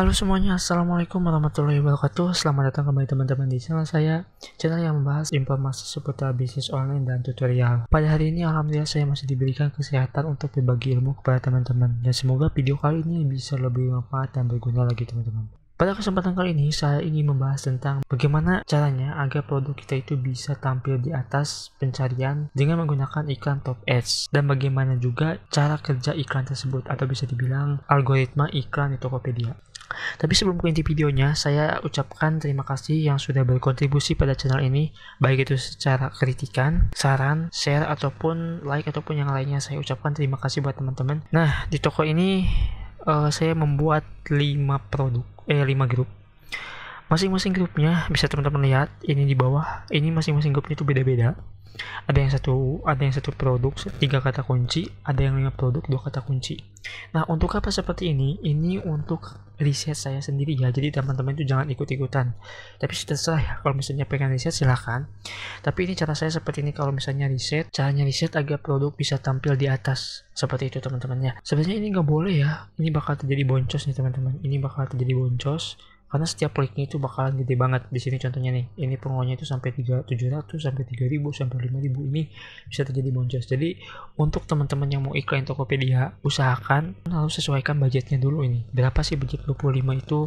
Halo semuanya, assalamualaikum warahmatullahi wabarakatuh. Selamat datang kembali teman-teman di channel saya, channel yang membahas informasi seputar bisnis online dan tutorial. Pada hari ini alhamdulillah saya masih diberikan kesehatan untuk berbagi ilmu kepada teman-teman, dan semoga video kali ini bisa lebih bermanfaat dan berguna lagi teman-teman. Pada kesempatan kali ini saya ingin membahas tentang bagaimana caranya agar produk kita itu bisa tampil di atas pencarian dengan menggunakan iklan top ads, dan bagaimana juga cara kerja iklan tersebut atau bisa dibilang algoritma iklan di Tokopedia. Tapi sebelum ke inti videonya, saya ucapkan terima kasih yang sudah berkontribusi pada channel ini, baik itu secara kritikan, saran, share, ataupun like, ataupun yang lainnya. Saya ucapkan terima kasih buat teman-teman. Nah, di toko ini saya membuat 5 grup. Masing-masing grupnya bisa teman-teman lihat ini di bawah. Ini masing-masing grupnya itu beda-beda. Ada yang satu produk 3 kata kunci, ada yang 5 produk 2 kata kunci. Nah, untuk apa seperti ini? Ini untuk riset saya sendiri ya. Jadi teman-teman itu jangan ikut-ikutan. Tapi terserah ya, kalau misalnya pengen riset silahkan. Tapi ini cara saya seperti ini kalau misalnya riset. Caranya riset agar produk bisa tampil di atas. Seperti itu teman-teman ya. Sebenarnya ini nggak boleh ya. Ini bakal terjadi boncos nih teman-teman. Ini bakal terjadi boncos. Karena setiap kliknya itu bakalan gede banget. Di sini contohnya nih, ini pengunjungnya itu sampai 700, sampai 3000, sampai 5000. Ini bisa terjadi boncos. Jadi untuk teman-teman yang mau iklan Tokopedia, usahakan harus sesuaikan budgetnya dulu ini. Berapa sih budget 25 itu?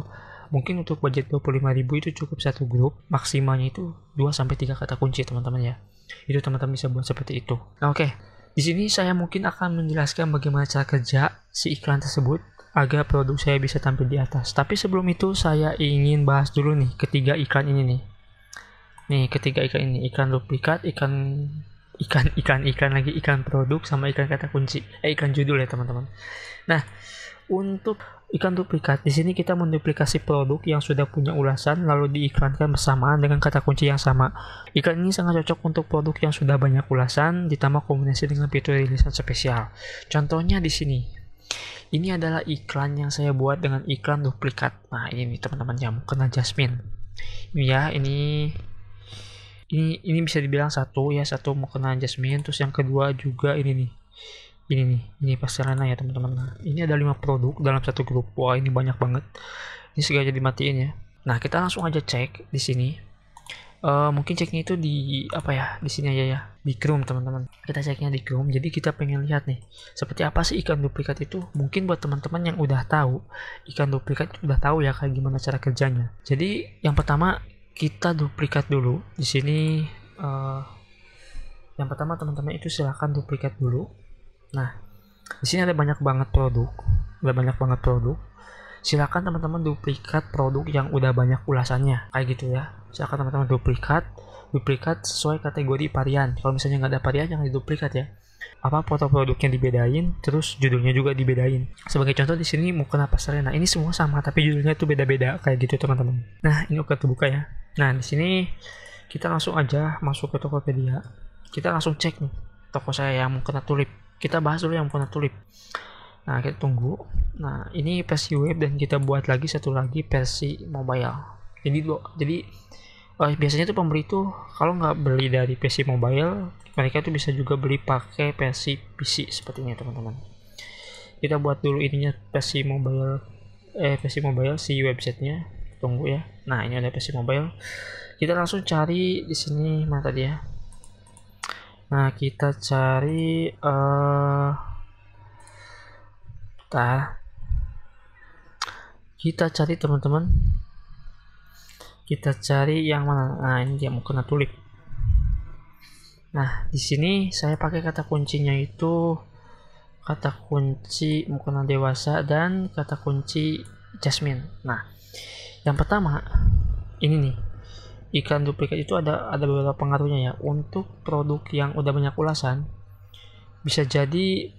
Mungkin untuk budget 25.000 itu cukup satu grup, maksimalnya itu 2 sampai 3 kata kunci teman-teman ya. Itu teman-teman bisa buat seperti itu. Nah, oke. Di sini saya mungkin akan menjelaskan bagaimana cara kerja si iklan tersebut agar produk saya bisa tampil di atas. Tapi sebelum itu saya ingin bahas dulu nih ketiga iklan ini nih. Nih, ketiga iklan ini, iklan duplikat, iklan produk, sama iklan kata kunci. Iklan judul ya, teman-teman. Nah, untuk iklan duplikat, di sini kita menduplikasi produk yang sudah punya ulasan lalu diiklankan bersamaan dengan kata kunci yang sama. Iklan ini sangat cocok untuk produk yang sudah banyak ulasan ditambah kombinasi dengan fitur rilisan spesial. Contohnya di sini. Ini adalah iklan yang saya buat dengan iklan duplikat. Nah, ini nih teman-teman yang kena Jasmine. Ini ya, ini bisa dibilang satu mau kena Jasmine, terus yang kedua juga ini nih. Ini pasti Selena ya teman-teman. Nah, ini ada 5 produk dalam satu grup. Wah, ini banyak banget. Ini sengaja dimatiin ya. Nah, kita langsung aja cek di sini. Mungkin ceknya itu di di sini aja ya, di Chrome teman-teman. Kita ceknya di Chrome. Jadi kita pengen lihat nih seperti apa sih iklan duplikat itu. Mungkin buat teman-teman yang udah tahu iklan duplikat, udah tahu ya kayak gimana cara kerjanya. Jadi yang pertama kita duplikat dulu di sini. Yang pertama teman-teman itu silahkan duplikat dulu. Nah, di sini ada banyak banget produk. Silakan teman-teman duplikat produk yang udah banyak ulasannya kayak gitu ya. Silakan teman-teman duplikat sesuai kategori varian. Kalau misalnya nggak ada varian, jangan diduplikat ya. Foto produknya dibedain, terus judulnya juga dibedain. Sebagai contoh di sini mau kenapa Selena, ini semua sama tapi judulnya tuh beda-beda kayak gitu teman-teman. Nah, ini udah terbuka ya. Nah, di sini kita langsung aja masuk ke Tokopedia. Kita langsung cek nih toko saya yang mau kena tulip. Kita bahas dulu yang mau kena tulip. Nah, kita tunggu. Nah, ini versi web dan kita buat lagi satu lagi versi mobile. Jadi biasanya tuh pembeli tuh kalau nggak beli dari versi mobile, mereka tuh bisa juga beli pakai versi PC seperti ini teman-teman. Kita buat dulu ininya versi mobile si websitenya. Tunggu ya. Nah, ini ada versi mobile. Kita langsung cari di sini mana tadi ya. Nah, kita cari teman-teman. Kita cari yang mana? Nah, ini dia mau kena tulip. Nah, di sini saya pakai kata kuncinya itu kata kunci mau kena dewasa dan kata kunci Jasmine. Nah, yang pertama ini nih. Iklan duplikat itu ada beberapa pengaruhnya ya. Untuk produk yang udah banyak ulasan, bisa jadi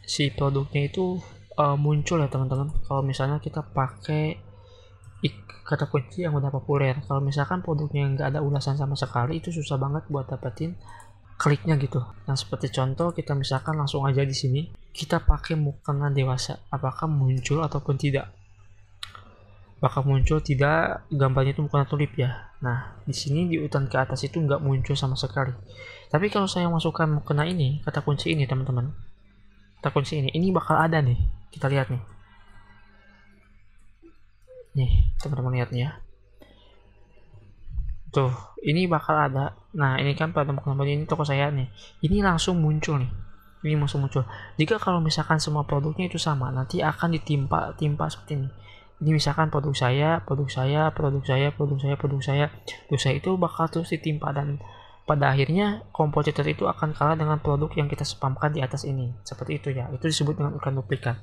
si produknya itu muncul ya teman-teman kalau misalnya kita pakai kata kunci yang udah populer. Kalau misalkan produknya nggak ada ulasan sama sekali, itu susah banget buat dapetin kliknya gitu. Nah, seperti contoh kita misalkan langsung aja di sini kita pakai mukena dewasa, apakah muncul ataupun tidak? Bakal muncul tidak, gambarnya itu mukena tulip ya. Nah, di sini di urutan ke atas itu nggak muncul sama sekali. Tapi kalau saya masukkan mukena ini, kata kunci ini teman-teman, kata kunci ini bakal ada nih. Kita lihat nih. Nih teman-teman lihat nih ya, tuh ini bakal ada. Nah ini kan pada mau ini toko saya nih, ini langsung muncul nih, ini langsung muncul. Jika kalau misalkan semua produknya itu sama, nanti akan ditimpa seperti ini. Ini misalkan produk saya itu bakal terus ditimpa, dan pada akhirnya kompetitor itu akan kalah dengan produk yang kita spamkan di atas ini. Seperti itu ya, itu disebut dengan iklan duplikat.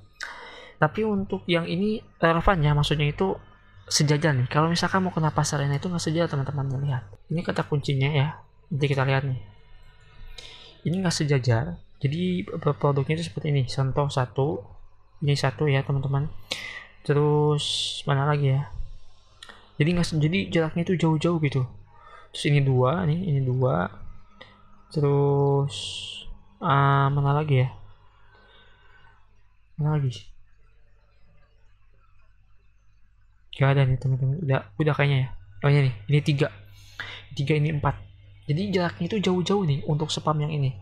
Tapi untuk yang ini relevannya, maksudnya itu sejajar nih. Kalau misalkan mau kena pasarnya itu nggak sejajar teman-teman, lihat. Ini kata kuncinya ya, nanti kita lihat nih. Ini nggak sejajar. Jadi produknya itu seperti ini. Contoh satu, ini satu ya teman-teman. Terus mana lagi ya? Jadi jaraknya itu jauh-jauh gitu. Terus ini dua nih, ini dua. Terus mana lagi ya? Mana lagi? Gak ada nih teman-teman. Udah kayaknya ya. Oh ini nih, ini tiga ini 4. Jadi jaraknya itu jauh-jauh nih untuk spam yang ini.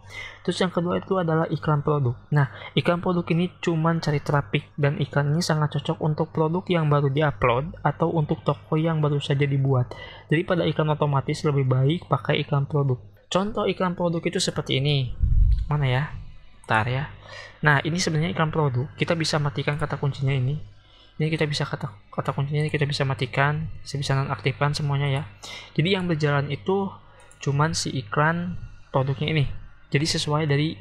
Terus yang kedua itu adalah iklan produk. Nah, iklan produk ini cuman cari traffic, dan iklan ini sangat cocok untuk produk yang baru diupload atau untuk toko yang baru saja dibuat. Jadi pada iklan otomatis lebih baik pakai iklan produk. Contoh iklan produk itu seperti ini. Mana ya? Bentar ya. Nah, ini sebenarnya iklan produk. Kita bisa matikan kata kuncinya ini. Ini kita bisa kata kuncinya ini kita bisa matikan, bisa nonaktifkan semuanya ya. Jadi yang berjalan itu cuman si iklan produknya ini. Jadi sesuai dari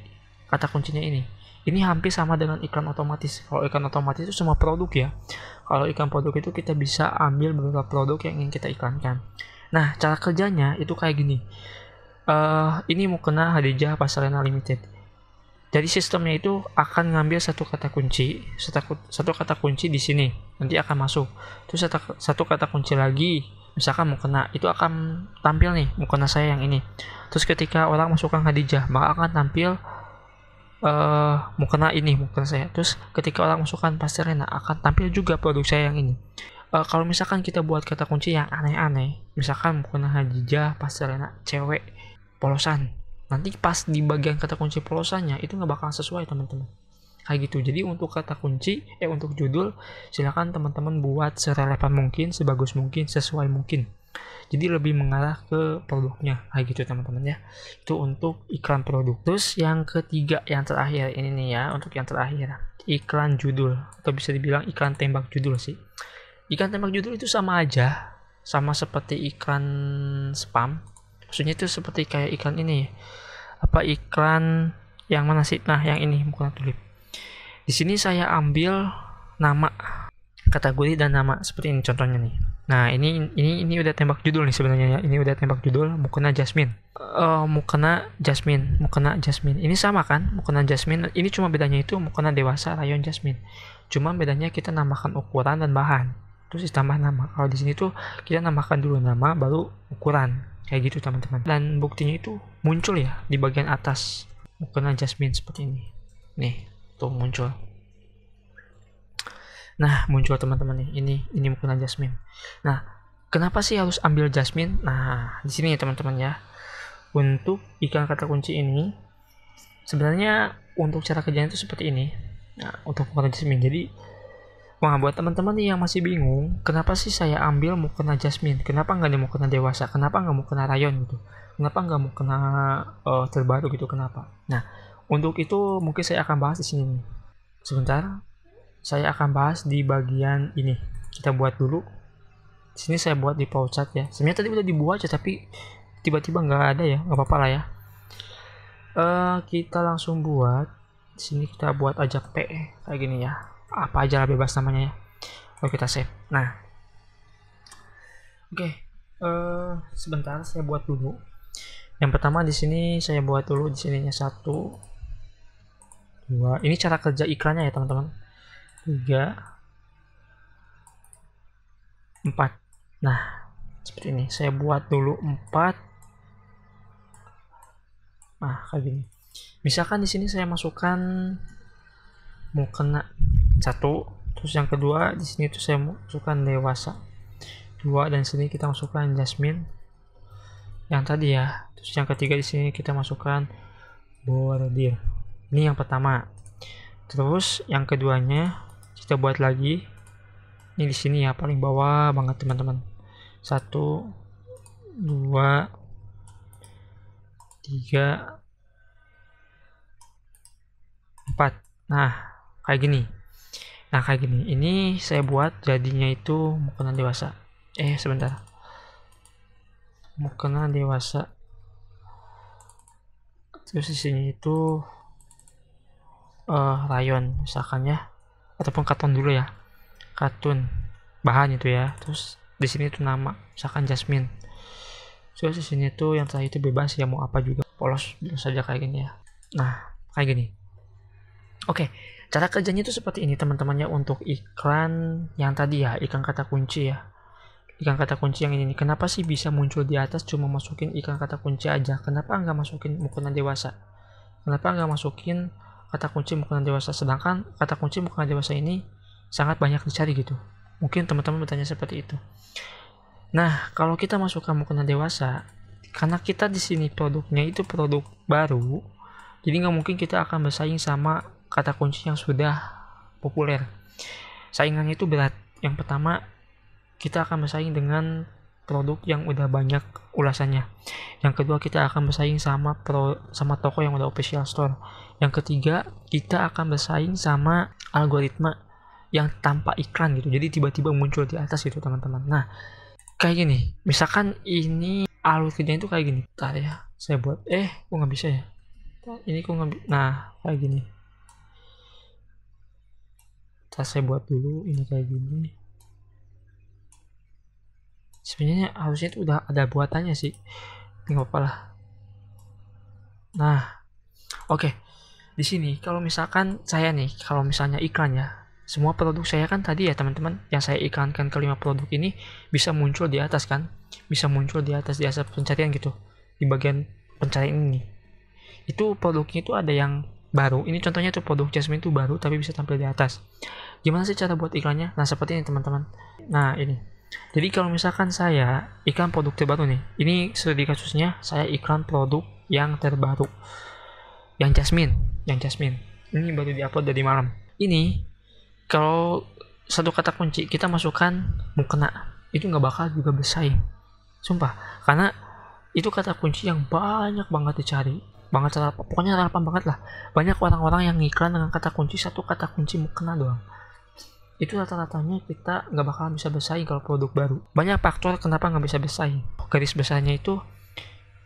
kata kuncinya ini. Ini hampir sama dengan iklan otomatis. Kalau iklan otomatis itu semua produk ya. Kalau iklan produk itu kita bisa ambil beberapa produk yang ingin kita iklankan. Nah, cara kerjanya itu kayak gini. Ini mau kena Hadijah Pasarena Limited. Jadi sistemnya itu akan ngambil satu kata kunci di sini, nanti akan masuk. Terus satu kata kunci lagi, misalkan mau kena, itu akan tampil nih mau kena saya yang ini. Terus ketika orang masukkan Hadijah, maka akan tampil mau kena ini, mau kena saya. Terus ketika orang masukkan Pasarena, akan tampil juga produk saya yang ini. Kalau misalkan kita buat kata kunci yang aneh-aneh, misalkan mau kena Hadijah Pasarena cewek polosan, nanti pas di bagian kata kunci polosannya itu nggak bakal sesuai teman-teman, kayak gitu. Jadi untuk kata kunci untuk judul, silakan teman-teman buat serelevan mungkin, sebagus mungkin, sesuai mungkin, jadi lebih mengarah ke produknya, kayak gitu teman-teman ya. Itu untuk iklan produk. Terus yang ketiga, yang terakhir ini nih ya, untuk yang terakhir, iklan judul, atau bisa dibilang iklan tembak judul sih. Iklan tembak judul itu sama aja, sama seperti iklan spam. Maksudnya itu seperti kayak iklan ini, iklan yang mana sih? Nah, yang ini bukan tulip. Di sini saya ambil nama, kategori dan nama seperti ini contohnya nih. Nah, ini udah tembak judul nih sebenarnya ya. Ini udah tembak judul mukena Jasmine. Mukena Jasmine. Ini sama kan? Mukena Jasmine. Ini cuma bedanya itu mukena dewasa rayon Jasmine. Cuma bedanya kita namakan ukuran dan bahan. Terus ditambah nama. Kalau di sini tuh kita namakan dulu nama baru ukuran. Kayak gitu teman-teman. Dan buktinya itu muncul ya di bagian atas, mukena Jasmine seperti ini. Nih, tuh muncul. Nah, muncul teman-teman nih. Ini mukena Jasmine. Nah, kenapa sih harus ambil Jasmine? Nah, di sini ya teman-teman ya. Untuk iklan kata kunci ini sebenarnya untuk cara kerjanya itu seperti ini. Nah, untuk mukena Jasmine. Jadi buat teman-teman nih yang masih bingung, kenapa sih saya ambil mukena Jasmine? Kenapa nggak mau kena dewasa? Kenapa nggak mau kena rayon gitu? Kenapa nggak mau kena terbaru gitu? Kenapa? Nah, untuk itu mungkin saya akan bahas di sini. Sebentar, saya akan bahas di bagian ini. Kita buat dulu. Di sini saya buat di paucat ya. Sebenarnya tadi udah dibuat ya, tapi tiba-tiba nggak ada ya. Nggak apa-apa lah ya. Kita langsung buat. Di sini kita buat aja P kayak gini ya. Apa aja lah, bebas namanya ya. Lalu kita save. Nah, oke. Sebentar saya buat dulu. Yang pertama di sini saya buat dulu, di sininya 1 2. Ini cara kerja iklannya ya teman-teman. 3 4. Nah, seperti ini. Saya buat dulu 4. Nah, kayak gini. Misalkan di sini saya masukkan mau kena 1, terus yang kedua di sini tuh saya masukkan dewasa 2, dan sini kita masukkan Jasmine yang tadi ya. Terus yang ketiga di sini kita masukkan bordir. Ini yang pertama. Terus yang keduanya kita buat lagi Ini di sini ya, paling bawah banget teman-teman. 1, 2, 3, 4. Nah, kayak gini. Ini saya buat jadinya itu mukena dewasa. Sebentar. Mukena dewasa. Terus di sini itu rayon misalkan ya, ataupun kartun dulu ya. Kartun bahan itu ya. Terus di sini tuh nama, misalkan Jasmine. Terus di sini tuh yang terakhir itu bebas ya, mau apa juga, polos saja kayak gini ya. Nah, kayak gini. Oke, cara kerjanya itu seperti ini teman-temannya. Untuk iklan yang tadi ya, iklan kata kunci ya. Iklan kata kunci yang ini, kenapa sih bisa muncul di atas cuma masukin iklan kata kunci aja? Kenapa nggak masukin mukena dewasa? Kenapa nggak masukin kata kunci mukena dewasa? Sedangkan kata kunci mukena dewasa ini sangat banyak dicari gitu. Mungkin teman-teman bertanya seperti itu. Nah, kalau kita masukkan mukena dewasa, karena kita di sini produknya itu produk baru, jadi nggak mungkin kita akan bersaing sama kata kunci yang sudah populer. Saingannya itu berat. Yang pertama, kita akan bersaing dengan produk yang udah banyak ulasannya. Yang kedua, kita akan bersaing sama toko yang udah official store. Yang ketiga, kita akan bersaing sama algoritma yang tanpa iklan gitu. Jadi tiba-tiba muncul di atas gitu teman-teman. Nah, kayak gini. Misalkan ini alur kerjanya itu kayak gini. Bentar ya, saya buat. Kok nggak bisa ya? Ini kok nggak bisa. Nah, kayak gini. Saya buat dulu. Ini kayak gini. Sebenarnya harusnya itu udah ada buatannya sih, nggak apa lah. Nah, oke. Di sini kalau misalkan saya nih, kalau misalnya iklan ya, semua produk saya kan tadi ya teman-teman, yang saya iklankan ke 5 produk ini bisa muncul di atas kan, bisa muncul di atas pencarian gitu, di bagian pencarian ini. Itu produknya itu ada yang baru. Ini contohnya tuh produk Jasmine itu baru tapi bisa tampil di atas. Gimana sih cara buat iklannya? Nah, seperti ini teman-teman. Nah, ini. Jadi kalau misalkan saya iklan produk terbaru nih, ini studi kasusnya saya iklan produk yang terbaru, yang Jasmine. Ini baru diupload dari malam. Ini kalau satu kata kunci kita masukkan mukena, itu nggak bakal juga bersaing. Sumpah, karena itu kata kunci yang banyak banget dicari, pokoknya relevan banget lah. Banyak orang-orang yang ngiklan dengan kata kunci, satu kata kunci mukena doang. Itu rata-ratanya kita nggak bakalan bisa bersaing kalau produk baru. Banyak faktor kenapa nggak bisa bersaing. Garis besarnya itu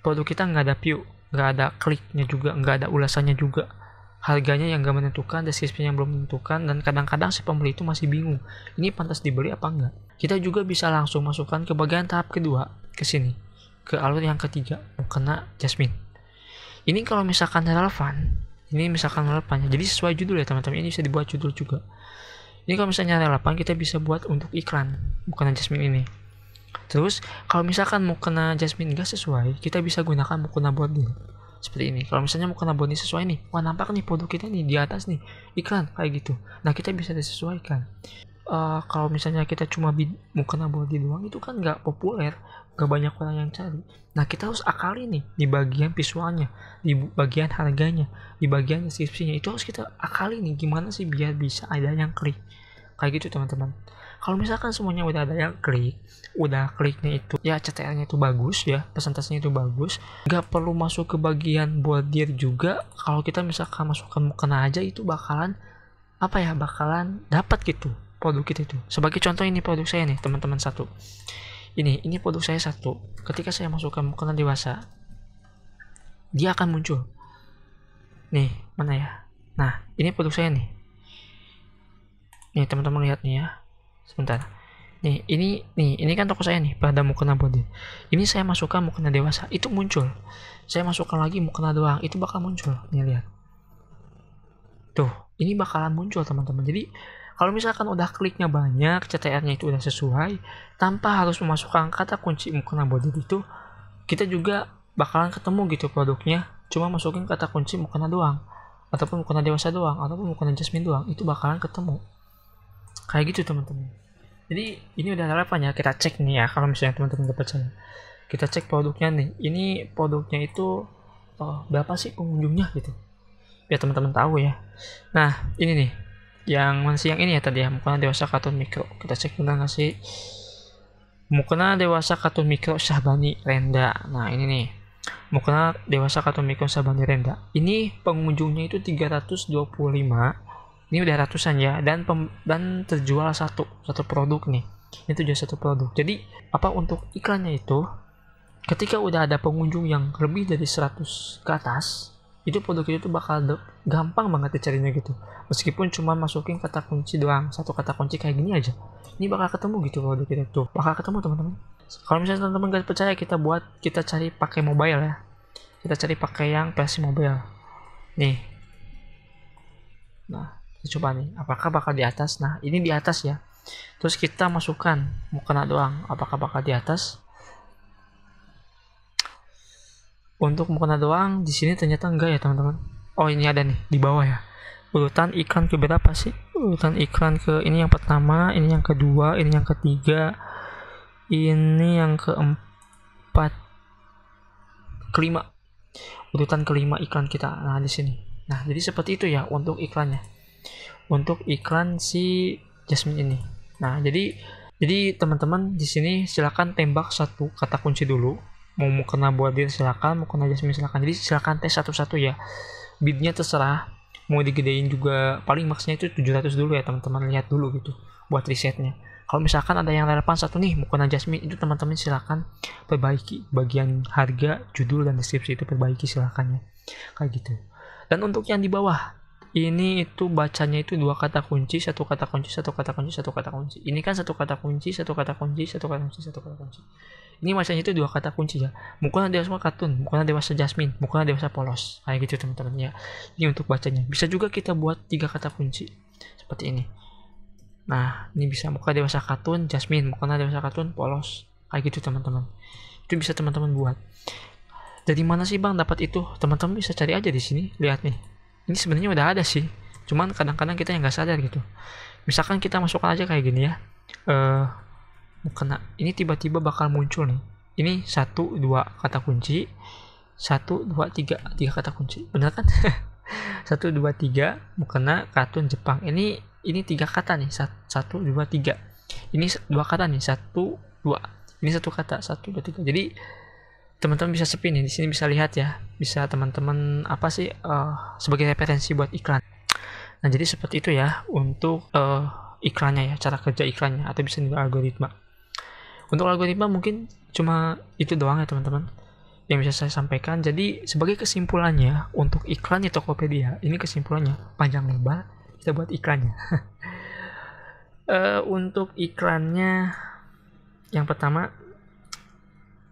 produk kita nggak ada view, nggak ada kliknya juga, nggak ada ulasannya juga. Harganya yang nggak menentukan, deskripsinya yang belum menentukan, dan kadang-kadang si pembeli itu masih bingung. Ini pantas dibeli apa enggak? Kita juga bisa langsung masukkan ke bagian tahap kedua, ke sini. Ke alur yang ketiga, mukena Jasmine. Ini kalau misalkan relevan, jadi sesuai judul ya teman-teman, ini bisa dibuat judul juga. Ini kalau misalnya relevan, kita bisa buat untuk iklan mukena Jasmine ini. Terus kalau misalkan mukena Jasmine nggak sesuai, kita bisa gunakan mukena body seperti ini. Kalau misalnya mukena body sesuai nih, wah nampak nih produk kita nih di atas nih, iklan kayak gitu. Nah, kita bisa disesuaikan. Kalau misalnya kita cuma mukena body doang, itu kan nggak populer, nggak banyak orang yang cari. Nah, kita harus akali nih di bagian visualnya, di bagian harganya, di bagian deskripsinya. Itu harus kita akali nih, gimana sih biar bisa ada yang klik. Kayak gitu teman-teman. Kalau misalkan semuanya udah ada yang klik, udah kliknya itu ya CTR-nya itu bagus ya, persentasenya itu bagus, nggak perlu masuk ke bagian bordir juga. Kalau kita misalkan masukkan mukena aja, itu bakalan dapat gitu produk kita itu. Sebagai contoh, ini produk saya nih teman-teman satu. Ini produk saya satu. Ketika saya masukkan mukena dewasa, dia akan muncul. Nih, mana ya? Nah, ini produk saya nih. Nih teman-teman lihat nih ya. Sebentar. Nih, ini kan toko saya nih, pada mukena body. Ini saya masukkan mukena dewasa, itu muncul. Saya masukkan lagi mukena doang, itu bakal muncul. Nih lihat. Tuh, ini bakalan muncul teman-teman. Jadi, kalau misalkan udah kliknya banyak, CTR-nya itu udah sesuai, tanpa harus memasukkan kata kunci mukena body itu, kita juga bakalan ketemu gitu produknya. Cuma masukin kata kunci mukena doang, ataupun mukena dewasa doang, ataupun mukena Jasmine doang, itu bakalan ketemu. Kayak gitu teman-teman. Jadi ini udah relevan ya, kita cek nih ya. Kalau misalnya teman-teman gak percaya, kita cek produknya nih. Ini produknya itu berapa sih pengunjungnya gitu, biar teman-teman tahu ya. Nah, ini nih Yang mana sih yang ini ya tadi ya, mukena dewasa kartun mikro. Kita cek benar nggak sih? Mukena dewasa kartun mikro Syahbani Renda. Nah ini nih, mukena dewasa kartun mikro Syahbani Renda. Ini pengunjungnya itu 325. Ini udah ratusan ya, dan terjual satu produk nih. Itu jual satu produk. Jadi apa, untuk iklannya itu, ketika udah ada pengunjung yang lebih dari 100 ke atas, itu produk itu bakal gampang banget dicarinya gitu. Meskipun cuma masukin kata kunci doang, satu kata kunci kayak gini aja, ini bakal ketemu gitu produk kita tuh, bakal ketemu teman-teman. Kalau misalnya teman-teman gak percaya, kita cari pakai mobile ya. Kita cari pakai yang versi mobile nih. Nah, kita coba nih, apakah bakal di atas? Nah, ini di atas ya. Terus kita masukkan mukena doang, apakah bakal di atas? Untuk mukena doang di sini ternyata enggak ya teman-teman. Oh ini ada nih di bawah ya. Urutan iklan ke berapa sih? Urutan iklan ke ini yang pertama, ini yang kedua, ini yang ketiga, ini yang keempat, kelima. Urutan kelima iklan kita. Nah di sini. Nah jadi seperti itu ya untuk iklannya. Untuk iklan si Jasmine ini. Nah jadi teman-teman di sini silakan tembak satu kata kunci dulu. Mau kena bordir silakan, mau kena Jasmine silakan. Jadi silakan tes satu-satu ya. Bidnya terserah. Mau digedein juga, paling maksnya itu 700 dulu ya teman-teman, lihat dulu gitu buat risetnya. Kalau misalkan ada yang relevan satu nih, mau kena Jasmine, itu teman-teman silakan perbaiki bagian harga, judul dan deskripsi itu perbaiki silakan ya. Kayak gitu. Dan untuk yang di bawah, ini itu bacanya itu dua kata kunci, satu kata kunci, satu kata kunci, satu kata kunci. Ini kan satu kata kunci, satu kata kunci, satu kata kunci, satu kata kunci. Ini bacanya itu dua kata kunci ya. Mukena dewasa kartun, mukena dewasa Jasmine, mukena dewasa polos. Kayak gitu teman-teman ya. Ini untuk bacanya. Bisa juga kita buat tiga kata kunci seperti ini. Nah, ini bisa mukena dewasa kartun, Jasmine, mukena dewasa kartun, polos. Kayak gitu teman-teman. Itu bisa teman-teman buat. Dari mana sih Bang dapat itu? Teman-teman bisa cari aja di sini, lihat nih. Ini sebenarnya udah ada sih, cuman kadang-kadang kita yang nggak sadar gitu. Misalkan kita masukkan aja kayak gini ya, mukena ini tiba-tiba bakal muncul nih. Ini 1, 2 kata kunci, 1, 2, 3 kata kunci, bener kan? 1, 2, 3 mukena kartun Jepang. Ini 3 kata nih, 1, 2, 3. Ini 2 kata nih, 1, 2. Ini 1 kata, 1, 2, 3. Jadi teman-teman bisa spin nih, di sini bisa lihat ya, bisa teman-teman apa sih sebagai referensi buat iklan. Nah jadi seperti itu ya untuk iklannya ya, cara kerja iklannya, atau bisa juga algoritma. Untuk algoritma mungkin cuma itu doang ya teman-teman yang bisa saya sampaikan. Jadi sebagai kesimpulannya, untuk iklan di Tokopedia ini kesimpulannya panjang lebar, kita buat iklannya. Untuk iklannya yang pertama,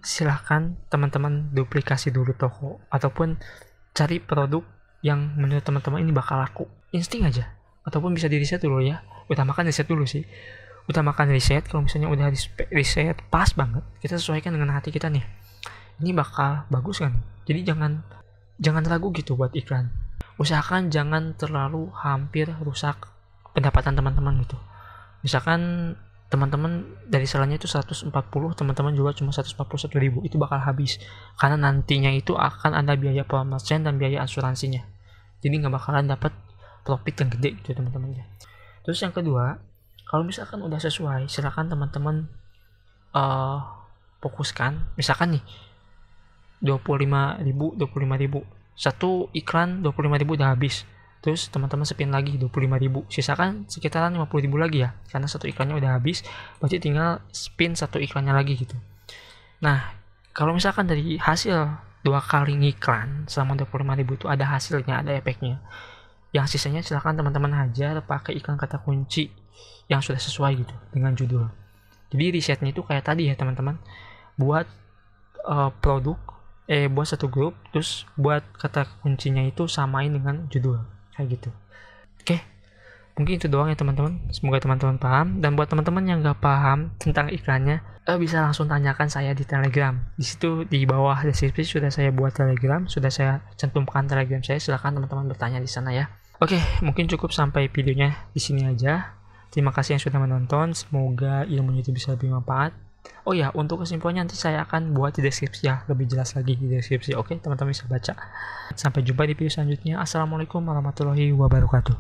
silahkan teman-teman duplikasi dulu toko ataupun cari produk yang menurut teman-teman ini bakal laku, insting aja, ataupun bisa di riset dulu ya. Utamakan riset dulu sih, utamakan riset. Kalau misalnya udah riset pas banget, kita sesuaikan dengan hati kita nih, ini bakal bagus kan. Jadi jangan ragu gitu buat iklan. Usahakan jangan terlalu hampir rusak pendapatan teman-teman gitu. Misalkan teman-teman dari salahnya itu 140, teman-teman juga cuma 141.000, itu bakal habis karena nantinya itu akan ada biaya promotion dan biaya asuransinya. Jadi nggak bakalan dapat profit yang gede gitu teman-teman ya. Terus yang kedua, kalau misalkan udah sesuai, silakan teman-teman fokuskan. Misalkan nih 25.000 satu iklan, 25.000 udah habis. Terus teman-teman spin lagi 25.000, sisakan sekitaran 50.000 lagi ya, karena satu iklannya udah habis, berarti tinggal spin satu iklannya lagi gitu. Nah kalau misalkan dari hasil 2 kali ngiklan selama 25.000 itu ada hasilnya, ada efeknya, yang sisanya silakan teman-teman hajar pakai iklan kata kunci yang sudah sesuai gitu dengan judul. Jadi risetnya itu kayak tadi ya teman-teman, buat produk buat satu grup, terus buat kata kuncinya itu samain dengan judul kayak gitu. Oke, mungkin itu doang ya teman-teman. Semoga teman-teman paham. Dan buat teman-teman yang nggak paham tentang iklannya, bisa langsung tanyakan saya di Telegram. Di situ di bawah deskripsi sudah saya buat Telegram, sudah saya cantumkan Telegram saya. Silakan teman-teman bertanya di sana ya. Oke, mungkin cukup sampai videonya di sini aja. Terima kasih yang sudah menonton. Semoga ilmunya itu bisa lebih bermanfaat. Oh ya, untuk kesimpulannya nanti saya akan buat di deskripsi ya, lebih jelas lagi di deskripsi. Oke, teman-teman bisa baca. Sampai jumpa di video selanjutnya. Assalamualaikum warahmatullahi wabarakatuh.